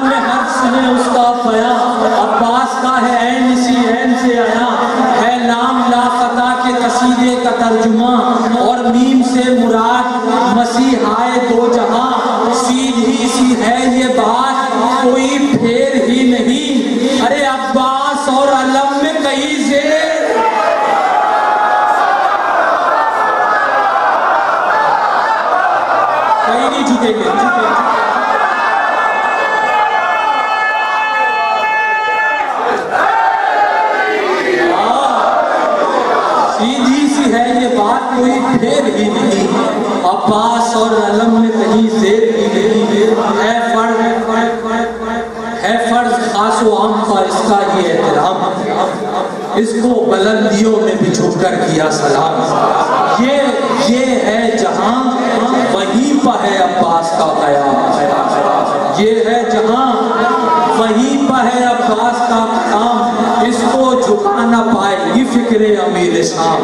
में हर्ष है उसका फया, अब्बास का है ऐन सी ऐन से आया, है लाम लाफता के कसीदे का तर्जुमा, और मीम से मुराद मसीहाए दो जहां, सीधी सी है ये बात कोई फेर ही नहीं। अरे अब्बास और अलम में कहीं से कहीं नहीं झुकेंगे। सीधी सी है ये बात कोई फेर ही नहीं, अब्बास और अलम में कहीं शेर ही नहीं। है फर्ज खासो आम पर इसका ये एहतराम, इसको बुलंदियों में भी झुककर किया सलाम। ये है जहां वहीं पर है अब्बास का कयाम, ये है जहां वहीं पर है अब्बास का काम, इसको झुका ना पाएगी फिक्रे अमीर शाम,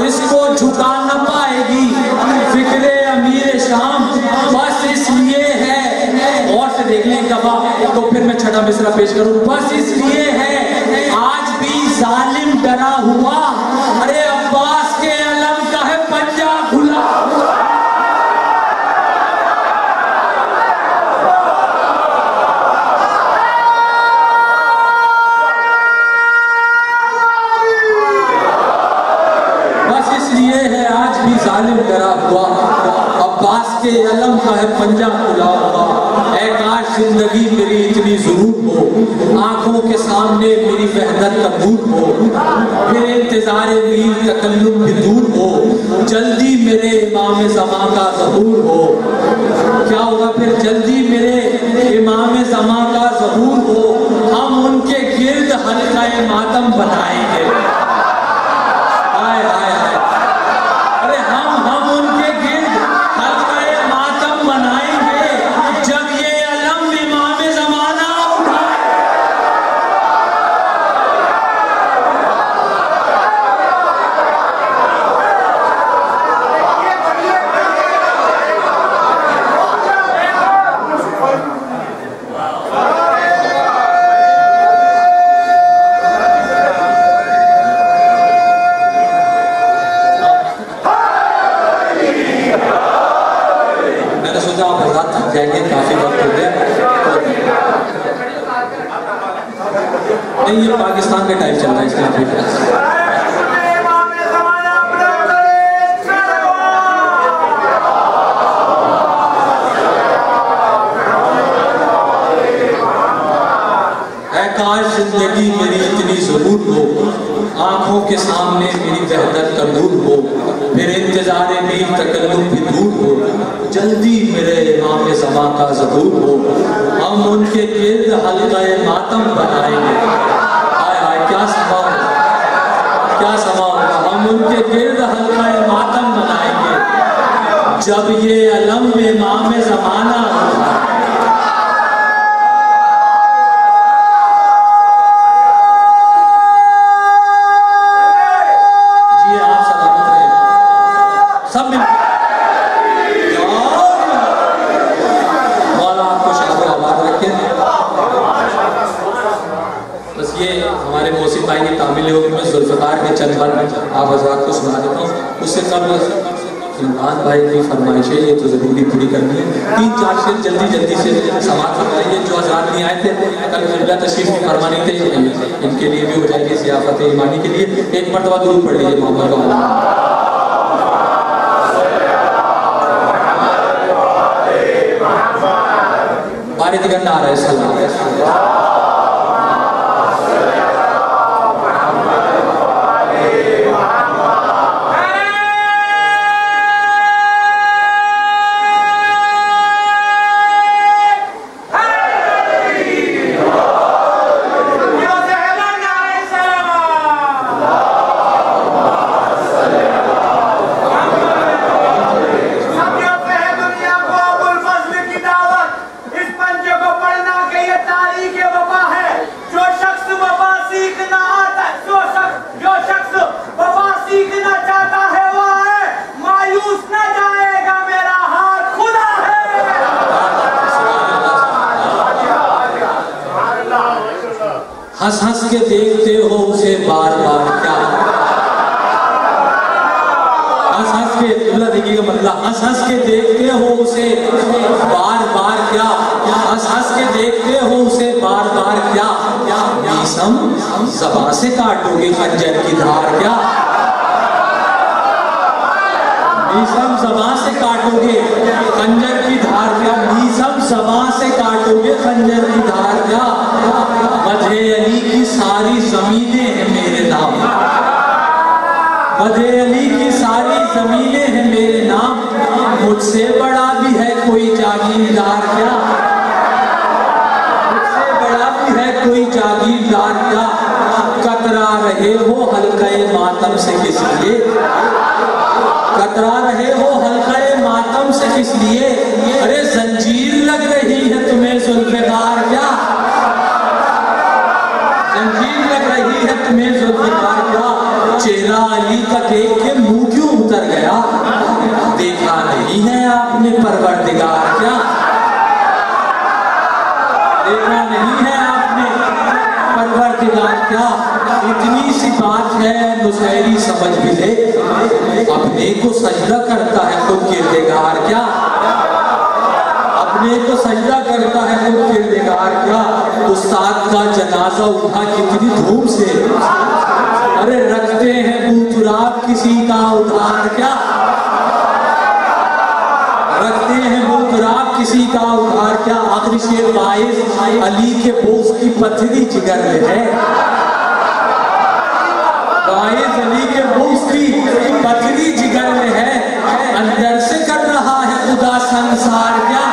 इसको झुका ना पाएगी फिक्रे अमीर शाम। बस इसलिए है, और से देख लें गवा तो फिर मैं छठा मिसरा पेश करूं। बस इसलिए है आज भी जालिम डरा हुआ, अरे अब्बास के अलम का है पंजा खुला। बस इसलिए है आज भी जालिम डरा हुआ, अब्बास के अलम का है पंजा खुला हुआ। ऐ काश जिंदगी मेरी इतनी जरूर हो, आंखों के सामने मेरी वहदत का दूर हो, फिर इंतजारे मीर तकल्लुम भी दूर हो, जल्दी मेरे इमाम ज़मा का ज़हूर हो। क्या होगा फिर? जल्दी मेरे इमाम ज़मा का ज़हूर हो, हम उनके गिर्द हल्का-ए मातम बनाएंगे। हाय हाय हाय, अरे हम उनके गिर्द हल्का-ए मातम बनाएंगे जब ये अलम इमाम ज़माना उठाए। मैंने सोचा आप हज़रात थक जाएंगे, काफी वक्त हो गया। नहीं, ये पाकिस्तान के टाइम चल रहा है, इसलिए काश जिंदगी मेरी इतनी जरूर हो, आंखों के सामने मेरी वहदत का नूर हो, फिर इंतजारे मीर तकल्लुम भी दूर हो, जल्दी मेरे इमाम ज़मा का ज़हूर हो, हम उनके गिर्द हल्का-ए मातम बनाएंगे। हाय हाय, क्या समा होगा, हम उनके गिर्द हल्का-ए मातम बनाएंगे जब ये अलम इमाम ज़माना उठाए। सब मौला आपको शाद आबाद रखे। बस ये हमारे मौसिफ भाई की तामील होगी, मैं जुल्फ़िकार के चंद बार आप हज़रात को सुना देता हूँ। उससे कबल इमरान भाई की फरमाइशें ये तो ज़रूरी पूरी करनी है। 3-4 शेर जल्दी से समाप्त फरमाइए। जो हज़रात नहीं आए थे कल क़िबला तशरीफ़ फरमा नहीं थे, इनके लिए भी हो जाएगी ज़ियाफ़त ईमानी के लिए। एक मरतबा दुरूद पढ़ लीजिए मोहम्मद वाला। बारिश गंदा आ रहा है सलाम। दुनिया को अबुल फज़्ल की दावत, इस पंजे को पढ़ना के ये तारीख़ हंस हंस के देखते हो उसे बार बार क्या, हंस हंस के, तुमला देखिएगा मतलब, हंस हंस के देखते हो उसे बार बार क्या, हंस हंस के देखते हो उसे बार बार क्या, मीसम ज़बां से काटोगे खंजर की धार क्या, मीसम ज़बां से काटोगे खंजर की धार क्या, मीसम ज़बां से काटोगे खंजर की धार क्या, मधे अली की सारी ज़मीनें हैं मेरे नाम, मधे अली की सारी ज़मीनें हैं मेरे नाम, मुझसे बड़ा भी है कोई जागीरदार क्या, मुझसे बड़ा भी है कोई जागीरदार क्या, कतरा रहे हो हल्के मातम से किस लिए, कतरा रहे हो हल्के मातम से किस लिए, अरे जंजीर लग रही है तुम्हें जुल्फ़िकार क्या, जंजीर लग रही है तुम्हें जुल्फ़िकार क्या, चेहरा अली का देख के मुंह क्यों उतर गया, देखा नहीं है आपने परवरदिगार क्या, देखा नहीं है आपने परवरदिगार क्या, इतनी सी बात है नुसैरी समझ भी ले, अपने को सजदा करता है खुद किरदेगार क्या, अपने को सजदा करता है खुद किरदेगार क्या, उस्ताद का जनाजा उठा कितनी धूम से, अरे रखते हैं बूतुराब किसी का उधार क्या, रखते हैं बूतुराब किसी का उधार क्या, आखिरी शेर वाइज अली के बोझ की पथरी जिगर में है, वाइज अली के बोझ की पथरी जिगर में है, अंदर से कर रहा है खुदा संसार क्या,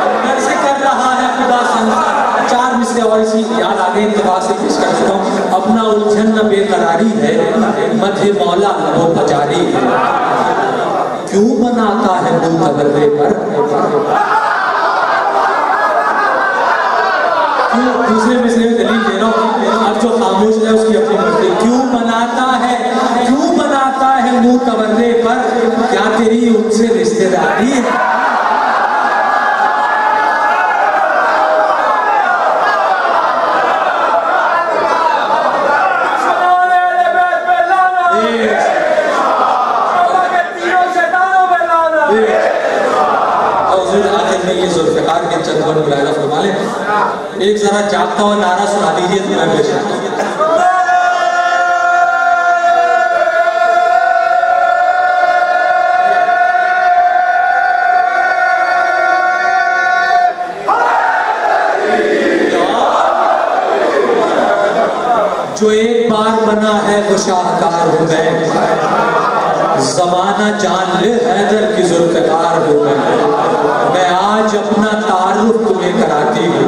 अंदर से कर रहा है खुदा संसार। चार मिसरे और इसी याद आगे इंतबा से पेश कर चुका हूँ। अपना उलझन न बेकरारी है, मध्य मौला वो पजारी है, क्यों बनाता है मुतबर्रे पर, क्यों, दूसरे मिसरे में दलील दे रहा हूँ, अब जो खामोश है उसकी अपनी मर्जी, क्यों बनाता है मुतबर्रे पर, क्या तेरी उनसे रिश्तेदारी है, एक जरा जागता हुआ नारा सुना दीजिए तो मैं बेशक। जो एक बार बना है वो शाहकार हो गए, जमाना जान ले हैदर की जुल्फ़िकार हो गए, मैं आज अपना तारुफ तुम्हें कराती हूँ।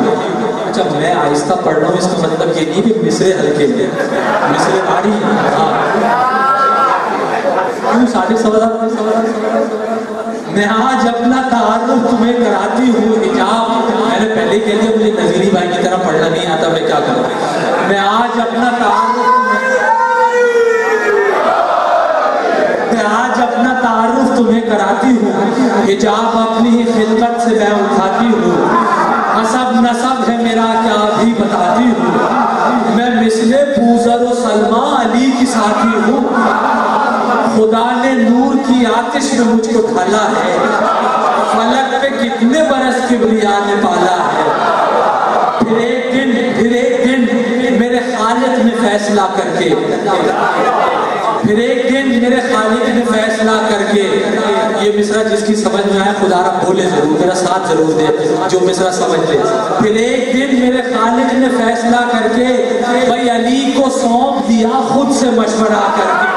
अच्छा, मैं आहिस्ता पढ़ रहा हूँ, इसका मतलब ये नहीं कि मिसरे हल्के हैं, मिसरे भारी हैं। हाँ, क्यों 7:15 मैं आज अपना तारुफ तुम्हें कराती हूँ, हिजाब, मैंने पहले कह दिया मुझे नजीरी भाई की तरह पढ़ना नहीं आता, मैं क्या करूँ, मैं आज अपना तारुफ तुम्हें कराती हूँ, हिजाब अपनी ही खिदमत से मैं उठाती हूँ, हसब नसब है मेरा क्या भी बताती हूँ, मैं मिसले पूजर व सलमा अली की साथी हूँ, खुदा ने नूर की आतिश में मुझको ढाला है, फलक पे कितने बरस किबरिया ने पाला है, फिर एक दिन मेरे खालिक ने फैसला करके, फिर एक दिन मेरे खालिक ने फैसला करके, ये मिसरा जिसकी समझ में आए खुदा रब बोले जरूर, मेरा साथ जरूर दे जो मिसरा समझ ले। फिर एक दिन मेरे खालिक ने फैसला करके भाई अली को सौंप दिया खुद से मशवरा करके।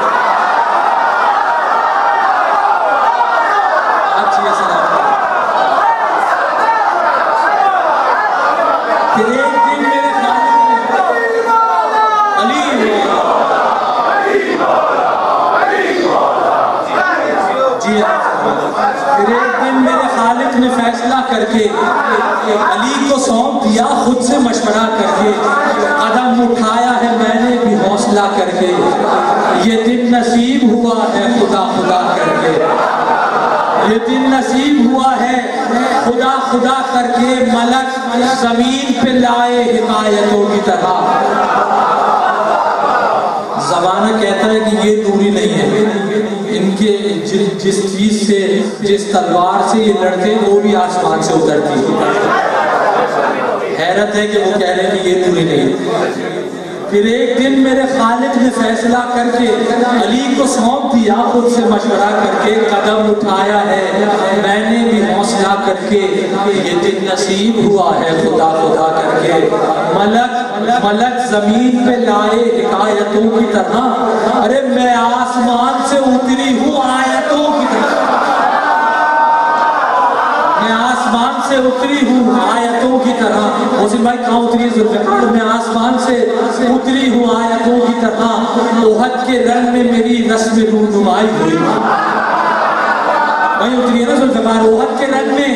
फिर एक दिन मेरे खालिक खालिक ने फैसला करके अली को सौंप दिया, खुद से मशवरा करके कदम उठाया है मैंने भी हौसला करके, ये दिन नसीब हुआ है खुदा खुदा करके, ये दिन नसीब हुआ है खुदा खुदा करके, मलक जमीन पे लाए हिकायतों की तरह। ज़माना कहता है कि ये दूरी नहीं है, इनके जिस चीज से, जिस तलवार से ये लड़ते वो भी आसमान से उतरती है। हैरत है कि वो कह रहे हैं कि ये दूरी नहीं है। फिर एक दिन मेरे खालिक ने फैसला करके अली को सौंप दिया, खुद से मशवरा करके कदम उठाया है मैंने भी हौसला करके, ये दिन नसीब हुआ है खुदा खुदा करके, मलक मलक जमीन पे लाए हिकायतों की तरह, अरे मैं आसमान से उतरी हूँ आयतों की तरह, मैं आसमान से उतरी हूँ आयतों की तरह। मोहसिन भाई कहाँ उतरी है जुल्फ़िकार? मैं आसमान से उतरी हूँ आयतों की तरह, ओहद के रण में मेरी रस्म रूनुमाई हुई, वहीं उतरी है ना जुल्फ़िकार, ओहद के रण में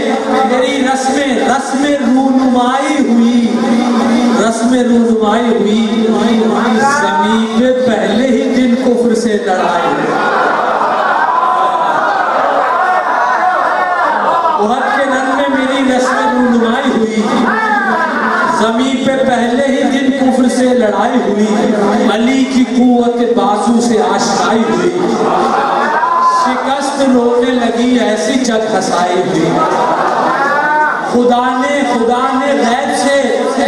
मेरी रस्म रूनुमाई हुई, रस्म रूनुमाई हुई, ज़मीन पे पहले ही दिन कुफ्र से लड़ाई, ओहद के रण में मेरी रस्म रूनुमाई हुई, ज़मीन पे पहले ही दिन कुफ्र से लड़ाई हुई, अली की कुव्वत बाजू से आशनाई हुई, शिकस्त रोने लगी ऐसी जग हसाई हुई, खुदा ने गैब से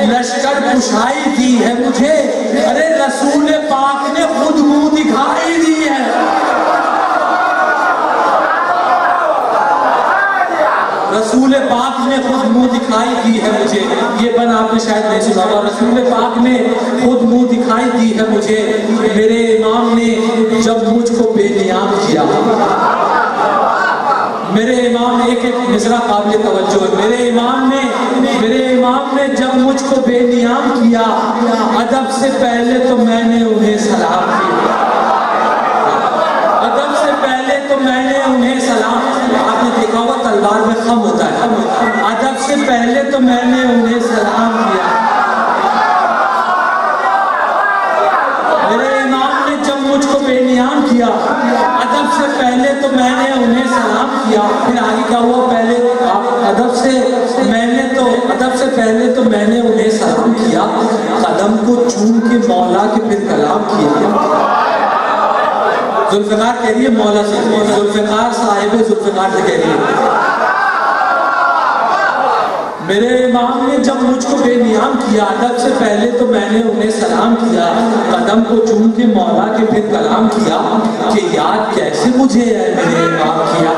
लश्कर कुशाई दी है मुझे, अरे रसूल पाक ने खुद मुंह दिखाई दी है, रसूल पाक ने खुद मुंह दिखाई दी है मुझे। ये बन आपने शायद नहीं सुना होगा, रसूल पाक ने खुद मुंह दिखाई दी है मुझे, मेरे इमाम ने जब मुझको बेनियाम किया, मेरे इमाम ने एक मिसरा काबिल तवज्जो है, मेरे इमाम ने जब मुझको बेनियाम किया, अदब से पहले तो मैंने उन्हें सलाम किया, अदब से पहले तो मैंने उन्हें सलाम, आपने देखा होगा तलवार में खम होता है, अदब से पहले तो मैंने उन्हें सलाम किया, मेरे इमाम ने जब मुझको बेनियाम किया, अदब से पहले तो मैंने उन्हें सलाम किया। फिर आगे क्या हुआ? पहले अदब से पहले तो मैंने उन्हें सलाम किया, कदम को चूम के मौला के फिर कलाम किया। जुल्फ़िकार कह रही है मौला से, जुल्फ़िकार साहिब जुल्फ़िकार से कह रही है, मेरे इमाम ने जब मुझको बेनियाम किया, अदब से पहले तो मैंने उन्हें सलाम किया, कदम को चूम के मौला के फिर कलाम किया, कि याद कैसे मुझे है मेरे इमाम किया,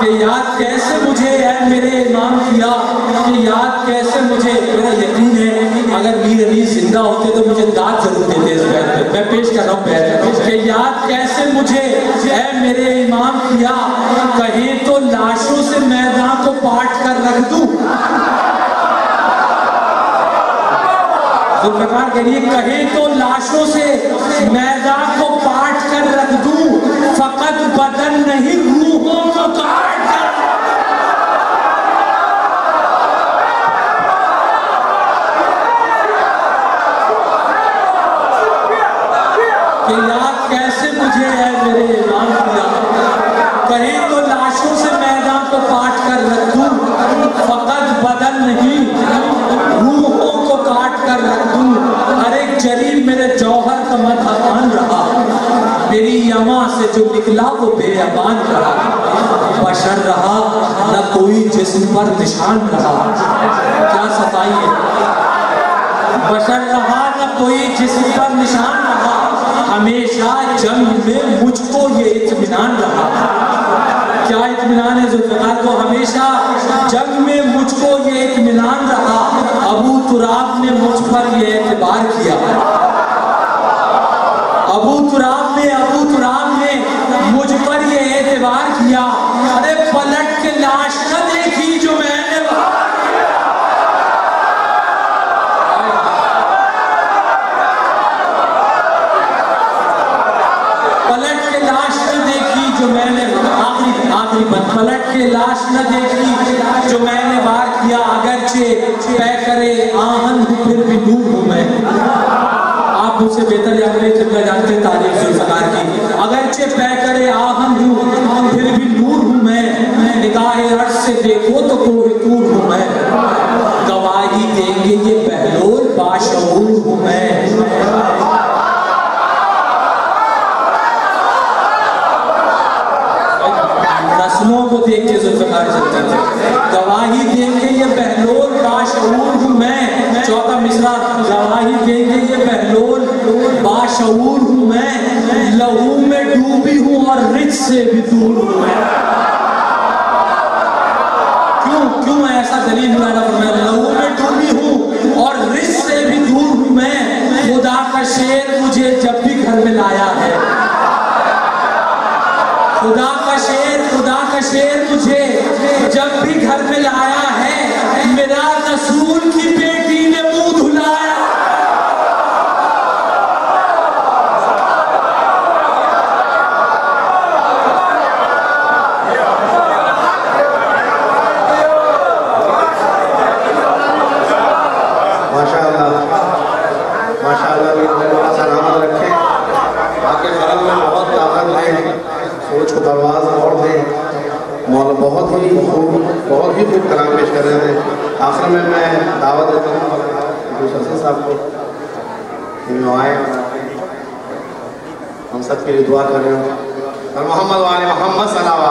कि याद कैसे मुझे है मेरे इमाम किया, कि याद कैसे मुझे, मेरा यकीन है अगर मीर अली जिंदा होते तो मुझे दाद जरूर देते इस बैत पे, मैं पेश कर रहा हूँ बैत, कि याद कैसे मुझे है मेरे इमाम किया, कहीं तो लाशों से मैदान को पाट कर रख दूं, जुल्फ़िकार कह रही है कहीं तो लाशों से मैदान को पाट कर रख दूं, फकत बदन नहीं रूहों को काट कर, कि याद कैसे मुझे है मेरे इमाम किया, कहीं तो लाशों से मैदान को पाट कर रख दूं, फकत बदन नहीं रूहों को काट कर रख दूं, हर एक जरीब मेरे जौहर का मदहान रहा, मेरी यमा से जो निकला वो बेअमान रहा, बशर रहा न कोई जिस्म पर निशान रहा, क्या सफाई है, बशर रहा न कोई जिस्म पर निशान रहा, हमेशा जंग में मुझको ये इत्मीनान रहा, क्या इत्मीनान है जुल्फ़िकार को, हमेशा जंग में मुझको ये इत्मीनान रहा, अबू तुराब ने मुझ पर ये एतबार किया, अबू तुराब ने मुझ पर ये एतबार किया, अरे पलट के लाश न देखी जो मैंने, पलट के लाश न देखी जो मैंने, आखिरी पलट के लाश न देखी जो मैंने वार किया, अगरचे तय करे आहन हूँ फिर भी नूर हूँ मैं। आप मुझसे बेहतर अपने जगह जानते हैं तारीफ जुल्फ़िकार की। अगरचे तय करे आहन हूँ फिर भी नूर हूँ मैं, निगाहे अर्श से देखो तो कोई तूर हूँ मैं। गवाही देंगे ये बहलोल बाशऊर हूँ मैं। नस्लों को देख के जुल्फ़िकार चलते थे। गवाही देंगे ये बहलोल बाशऊर हूँ मैं। चौथा मिसरा, गवाही देंगे ये बहलोल बाशऊर हूँ मैं, लहू में डूबी हूँ और रिच से भी दूर हूँ मैं। क्यों ऐसा दलील हुआ? मैं लहू में डूबी हूँ और रिच से भी दूर हूँ मैं। खुदा का शेर मुझे जब भी घर में लाया है, खुदा का शेर मुझे जब भी घर में लाया है, मेरा रसूल की बेटी ने मुंह धुलाया। माशाअल्लाह सलामत रखें। आपके कलम में बहुत ताकत है, सोच को दरवाज़ा और दे। मौला बहुत ही खूब कलाम पेश कर रहे थे। आखिर में मैं दावत देता हूँ दूसरे साहब को कि आए, हम सब के लिए दुआ कर रहे हैं। और मोहम्मद वाले मोहम्मद सल्लल्लाहु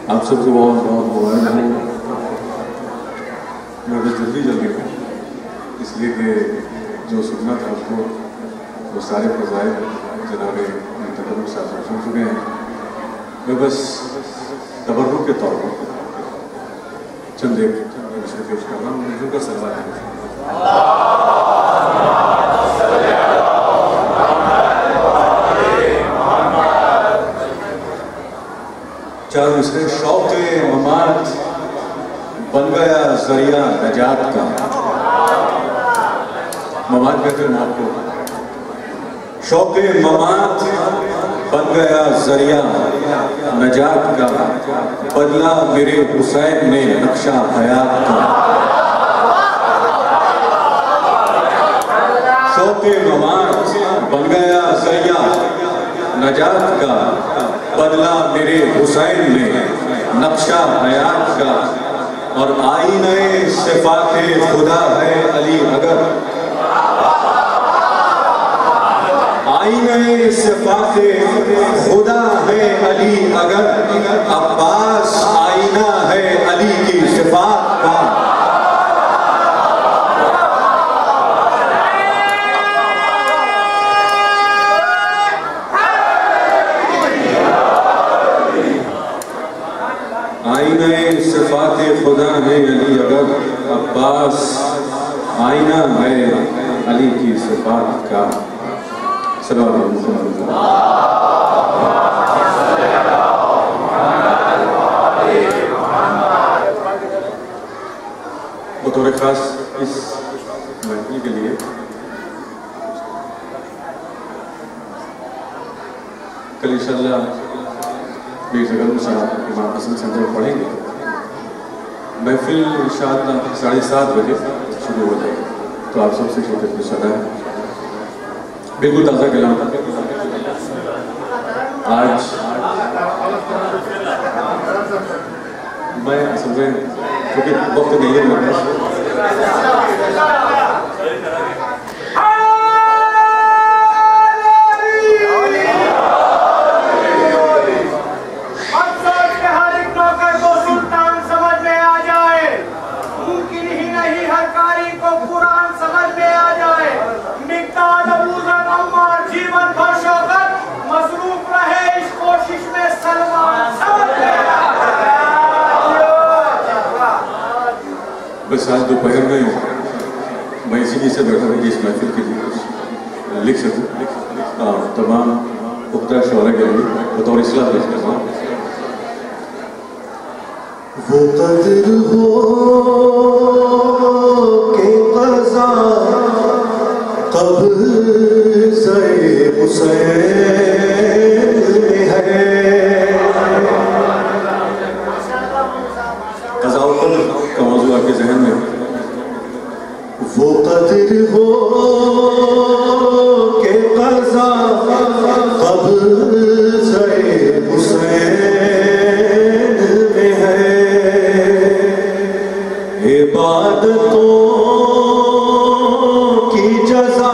आप सबको बहुत मुबारक हो। मैं बस जल्दी इसलिए कि जो सुनना था उसको वो सारे फजाइल जनाब तकर्रुम साहब सुन चुके हैं। मैं बस तबर्रुक के तौर पर चंद एक विषय पेश कर रहा हूँ। मंजूर का सलवार है। चार मिसरे। शौक़ ममात बन गया जरिया नजात का। ममात कहते हैं मौत को। शौक़ ममात बन गया जरिया नजात का, बदला मेरे हुसैन ने नक्शा हयात का। शौक़ ममात बन गया जरिया नजात का, बदला मेरे हुसैन ने नक्शा हयात का। और आईने सिफ़ाते खुदा है अली अगर, आईने सिफ़ाते खुदा है अली अगर, अब्बास आईना है अली की सिफ़ात का। आईने सिफ़ाते खुदा है अली अगर, अब्बास आईना है अली की सिफ़ात का। बतौर खास इस महफिल के लिए कल इंशाअल्लाह बेजगल साहब इमाम हसन सेंटर पढ़ेंगे। महफिल इंशाअल्लाह 7:30 बजे शुरू हो जाएगी, तो आप सबसे शिरकत की सलाह है। बिल्कुल ताज़ा कलाम आज मैं असल में क्योंकि वक्त नहीं है मेरे हर एक नौकर को सुल्तान समझ में आ जाए। मुमकिन ही नहीं ही हर कारी को कुरान समझ में आ जाए। मिक़दाद अबू ज़र अम्मार जीवन भर शौकत मसरूफ रहे इस कोशिश में सलमान समझ में आ जाए। बस आज दोपहर में मैं इसी से बैठा था कि इस महफिल के लिए कुछ लिख सकूं। तमाम पुख्ता शौरा के लिए बतौर इस्लाह पेश कर रहा हूँ। वो कदर हो के क़ज़ा क़ब्ज़े हुसैन में है। क़ज़ा और क़द्र का मौज़ू आपके ज़हन में वो कदर हो के क़ज़ा क़ब्ज़े हुसैन में है। इबादतों की जज़ा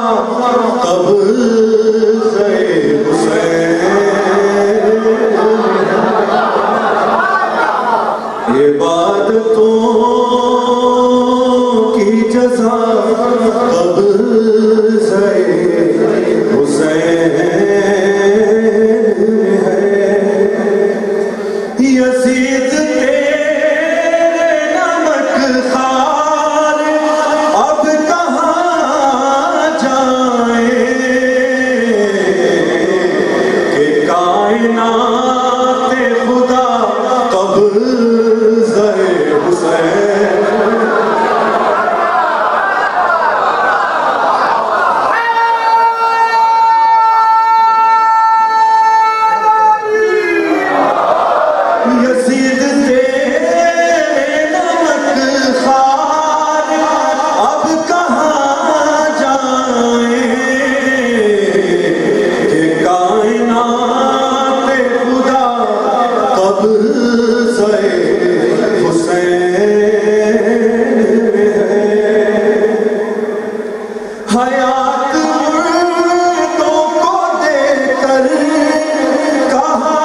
क़ब्ज़े हुसैन में है। इबादतों की जज़ा क़ब्ज़े हुसैन में है। यज़ीद तेरे नमक ख़ार अब कहाँ जाए कि कायनात खुदा क़ब्ज़े हुसैन। यज़ीद तेरे नमक ख़ार अब कहाँ जाए कि कायनात खुदा क़ब्ज़े हुसैन में है। हयात मुर्दों को देकर कहा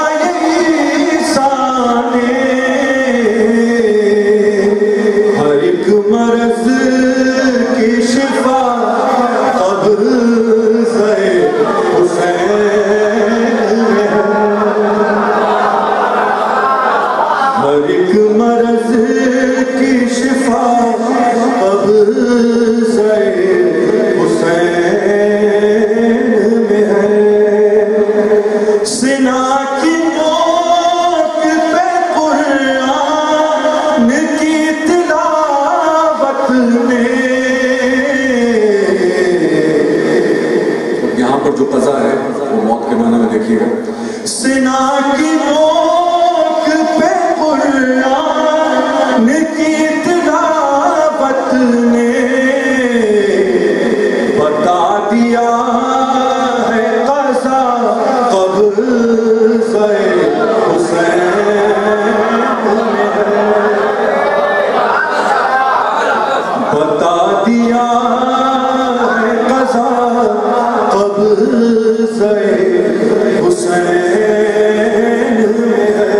हर एक मर्ज़ की शिफा क़ब्ज़े हुसैन में है। हर एक मर्ज़ की शिफा क़ब्ज़े हुसैन में है। सिना की नोक पे कुरान की तिलावत ने यहाँ पर जो क़ज़ा है वो मौत के माने में देखिएगा। सिना की नोक पे कुरान की तिलावत ने बता दिया है क़ज़ा क़ब्ज़े हुसैन में है। बता दिया है क़ज़ा क़ब्ज़े हुसैन में है।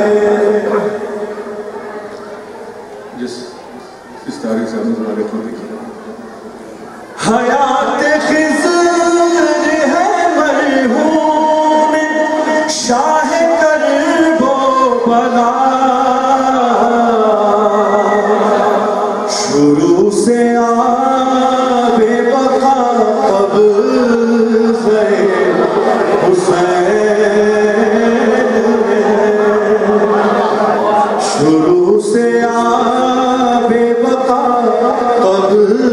इस तारीख से हम हमारे को देखिए। हयात खिज़र है मरहूम शाह करबो बला। शुरू से आबे बका क़ब्ज़े हुसैन में है। शुरू से आबे बका क़ब्ज़े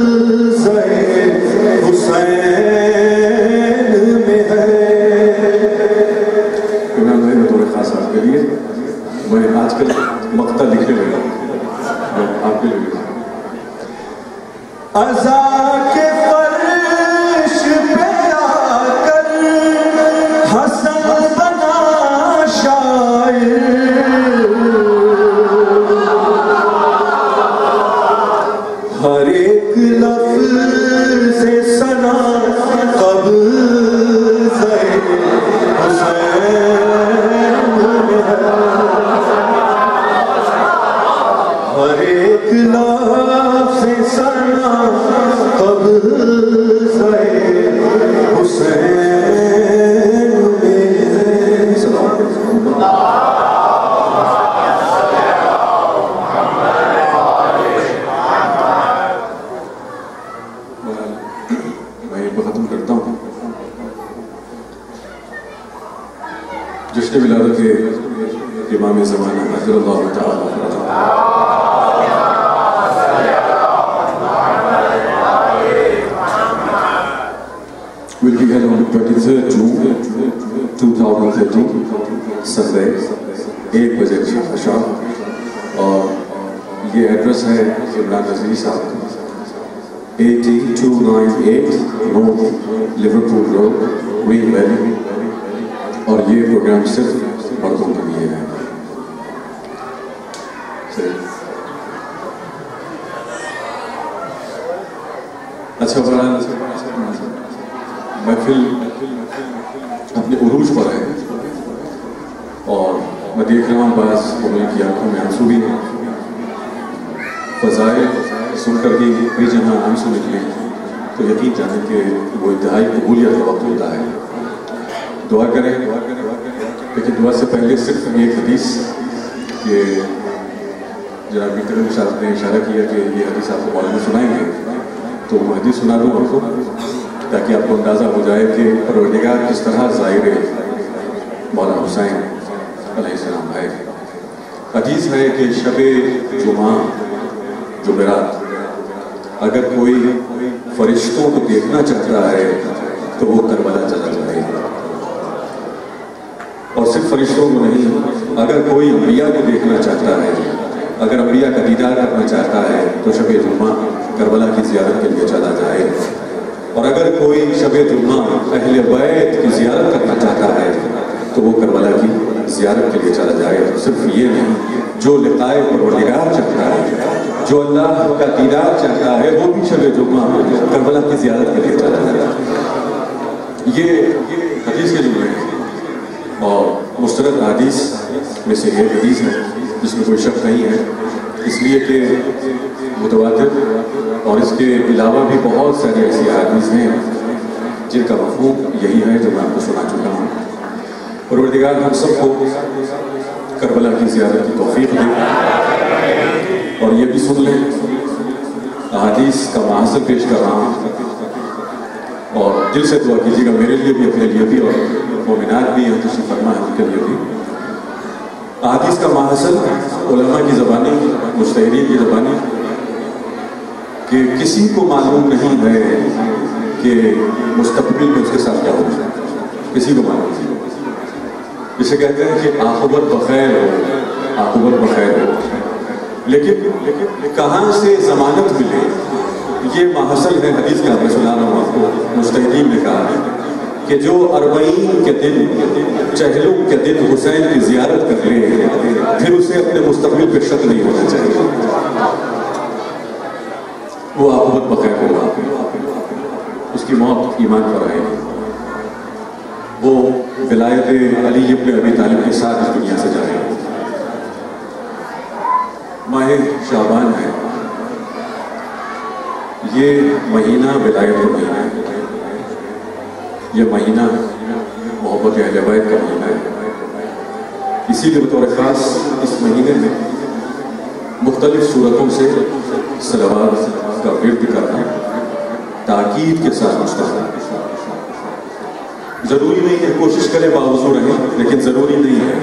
हुसैन में है। इमाम भाई बतौर ख़ास आपके लिए मैं आजकल मक्ता लिखे हुए हूँ आपके लिए। अज़ा के फर्श पे आकर हसन बना शायर। हर एक लफ्ज़ से सना क़ब्ज़े हुसैन में है। हर एक लफ्ज़ से सना जश्न विलादत इमाम ज़माना अज़्ज़लल्लाहु तआला will be held on the 23rd June 2013 Sunday 1 बजे शाम। और ये एड्रेस है इमरान नज़ीर साहब 18298 नॉर्थ लिवरपूल रोड वीन वैली। और ये प्रोग्राम सिर्फ मर्दों के लिए है। अच्छा बड़ा महफिल अपने उरूज पर है और मैं देख रहा हूँ बस उनकी आंखों में आंसू भी हैं। फजाइल सुनकर भी जहाँ आंसू निकले तो यकीन जाने कि वो इंतहाई कबूलियत का वक्त होता है। दुआ करें, लेकिन दुआ से पहले सिर्फ एक हदीस कि जनाब मीटर साहब ने इशारा किया कि ये हदीस आपको मौलाना सुनाएंगे, तो वो हदीस सुना दूँ आपको ताकि आपको अंदाज़ा हो जाए कि परवरदिगार किस तरह ज़ाहिर मौलाना हुसैन अलैहिस्सलाम है। हदीस है कि शबे जुमा जुमेरात अगर कोई फरिश्तों को देखना चाहता है तो वो करबला चला जाए। और सिर्फ फरिश्तों को नहीं, अगर कोई अंबिया को देखना चाहता है, अगर अंबिया का दीदार करना चाहता है तो शबे जुमा करबला की ज़ियारत के लिए चला जाए। और अगर कोई शबे जुम्मा अहले बैत की ज़ियारत करना चाहता है तो वो करबला की ज़ियारत के लिए चला जाए। तो सिर्फ ये नहीं, जो लिक़ाए परवरदिगार चाहता है, जो अल्लाह का दीदार चाहता है, वो भी शबे जुम्मा करबला की ज़ियारत के लिए चला जाए। ये हदीस के जुमले हैं और मुस्तरद हदीस में से एक हदीस है जिसमें कोई शक नहीं है, इसलिए कि मुतवातिर और इसके अलावा भी बहुत सारी ऐसी हदीस हैं जिनका मफ़हूम यही है जो मैं आपको सुना चुका हूँ। परवरदिगार हम सबको करबला की ज़ियारत की तौफ़ीक़ दे। और ये भी सुन लें, हदीस का महज़र पेश कर रहा हूँ और दिल से दुआ कीजिएगा मेरे लिए भी, अपने लिए भी और मोमिनात भी यहाँ तशरीफ़ फरमा है उनके लिए भी। हदीस का महज़र उलमा की ज़बानी, मुज्तहिदीन की ज़बानी कि किसी को मालूम नहीं है कि मुस्तक़बिल में उसके साथ क्या होगा, किसी को मालूम नहीं। जिसे कहते हैं कि आक़िबत बख़ैर हो, आक़िबत बख़ैर हो, लेकिन कहाँ से ज़मानत मिले, ये महसल है हदीस का। मैं सुना रहा हूँ आपको, मुज्तहिदीन ने कहा है कि जो 40 के दिन, चहलों के दिन हुसैन की ज़ियारत कर ले, फिर उसे अपने मुस्तक़बिल पे शक नहीं होना चाहिए, वो आक़िबत बख़ैर होगा, उसकी मौत ईमान पर आएगी, वो विलायत अली इब्न अबी तालिब के साथ इस दुनिया से जाएगा। माह शाबान है, ये महीना विलायत का महीना है, ये महीना मोहब्बत अहले बैत का महीना है। इसीलिए बतौर ख़ास इस महीने में मुख्तलिफ सूरतों से सलवात का विर्द करना ताकीद के साथ मुस्तहब। ज़रूरी नहीं है, कोशिश करें बावजूद रहें, लेकिन ज़रूरी नहीं है।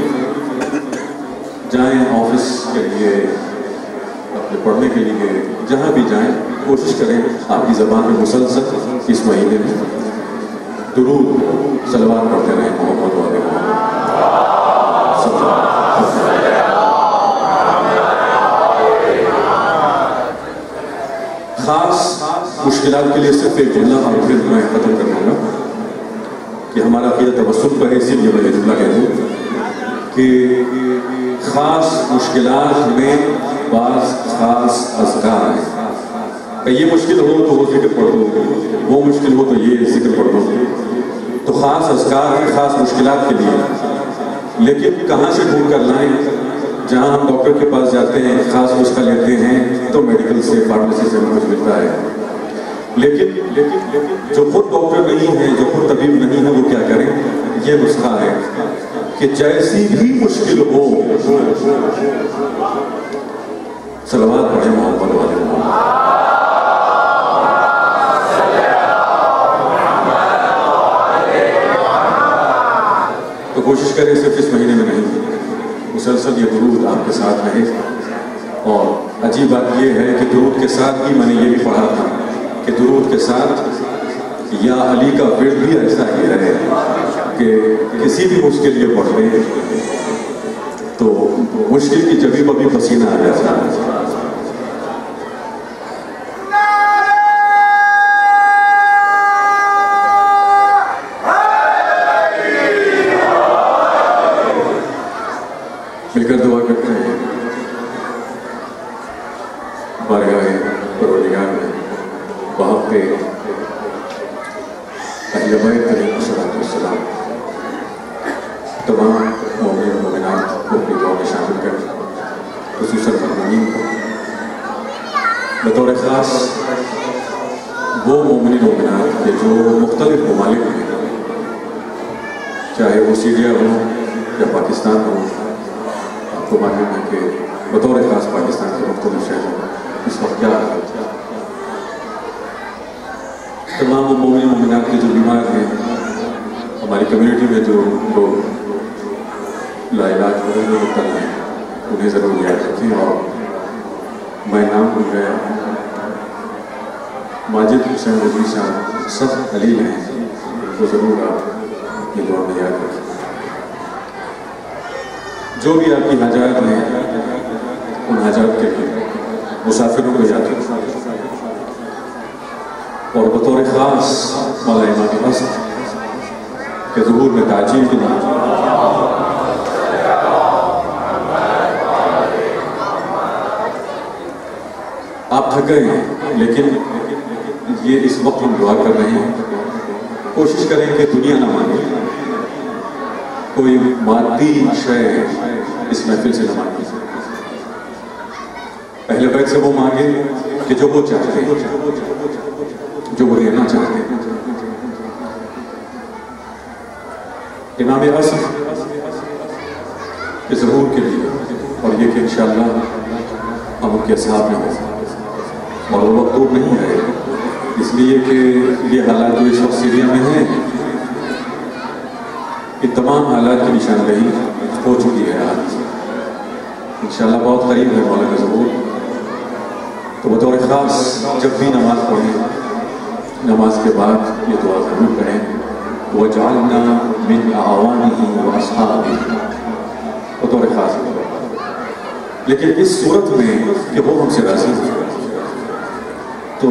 जाएं ऑफिस के लिए, अपने पढ़ने के लिए, जहाँ भी जाएं, कोशिश करें आपकी ज़बान में मुसलसल इस महीने में दुरूद सलवात पढ़ते रहें मोहम्मद वाले ख़ास मुश्किलात के लिए सिर्फ एक जुमला और फिर मैं ख़त्म कर दूँगा कि हमारा अक़ीदा तवस्सुल पर है, इसीलिए मैं जुमला कह दूँ कि ख़ास मुश्किलात में बाज़ ख़ास अज़कार हैं। ये मुश्किल हो तो वो जिक्र पढ़ दो, वो मुश्किल हो तो ये जिक्र पढ़ दो। तो ख़ास अज़कार हैं ख़ास मुश्किलात के लिए, लेकिन कहाँ से ढूंढ कर लाएँ? जहाँ हम डॉक्टर के पास जाते हैं, ख़ास नुस्खा लेते हैं तो मेडिकल से, फार्मेसी से कुछ मिलता है, लेकिन जो खुद डॉक्टर नहीं है, जो खुद तबीब नहीं है, वो क्या करें? ये नुस्खा है कि जैसी भी मुश्किल हो सलवात पढ़े मोहम्मद वाले। तो कोशिश करें सिर्फ इस मुसलसल ये दुरूद आपके साथ रहे। और अजीब बात यह है कि दुरूद के साथ ही मैंने ये भी पढ़ा था कि दुरूद के साथ या अली का विर्द भी ऐसा ही रहे कि किसी भी मुश्किल ये पढ़ ले तो मुश्किल की जगह पर भी पसीना आ जाता है। मिलकर दुआ करते हैं बारगाह परवरदिगार में वहाँ पे अहले बैत अलैहिस्सलाम तमाम मोमिन मोमिनात को अपनी दुआ में शामिल कर, खुसूसन मोमिनीन को बतौर ख़ास वो मोमिन मोमिनात के जो मुख्तलिफ ममालिक में, चाहे वो सीरिया हो या पाकिस्तान हो। आपको मालूम है कि बतौर ख़ास पाकिस्तान के मुख्तलिफ शहरों इस वक्त क्या है, तमाम मोमिन मोमिनात के जो बीमार हैं, हमारी कम्युनिटी में जो लोग लाइलाज मुबतला हैं, उन्हें ज़रूर याद रखें। और मैं नाम भूल गया, माजिद हुसैन रज़वी साहब सब अली हैं, तो ज़रूर आप ये दुआ में याद रखें। जो भी आपकी हाजात हैं, उन हाजात के लिए मुसाफिरों को याद रखें। और बतौर ख़ास मौला इमाम हसन के ज़ुहूर में ताजील के लिए आप थक गए हैं, लेकिन ये इस वक्त हम दुआ कर रहे हैं। कोशिश करें कि दुनिया ना माने, कोई मादी शय इस महफिल से न मांगे। पहले बैत से वो मांगे कि जो वो चाहते हैं, जो वो रहना चाहते हैं। इमाम हसन के ज़हूर के लिए, और ये कि इंशाअल्लाह हम उनके साथ में हों, और वो वक्त दूर नहीं है, इसलिए कि ये हालात जो इस वक्त सीरिया में हैं, ये तमाम हालात की निशानदेही हो चुकी है। आज इंशाअल्लाह बहुत करीब है मौला का ज़हूर। तो बतौर ख़ास जब भी नमाज पढ़ें, नमाज के बाद ये दुआ ज़रूर करें, वजअलना मिन आवानिही व अस्हाबिही, बतौर ख़ास। लेकिन इस सूरत में कि वो हमसे राज़ी हो, तो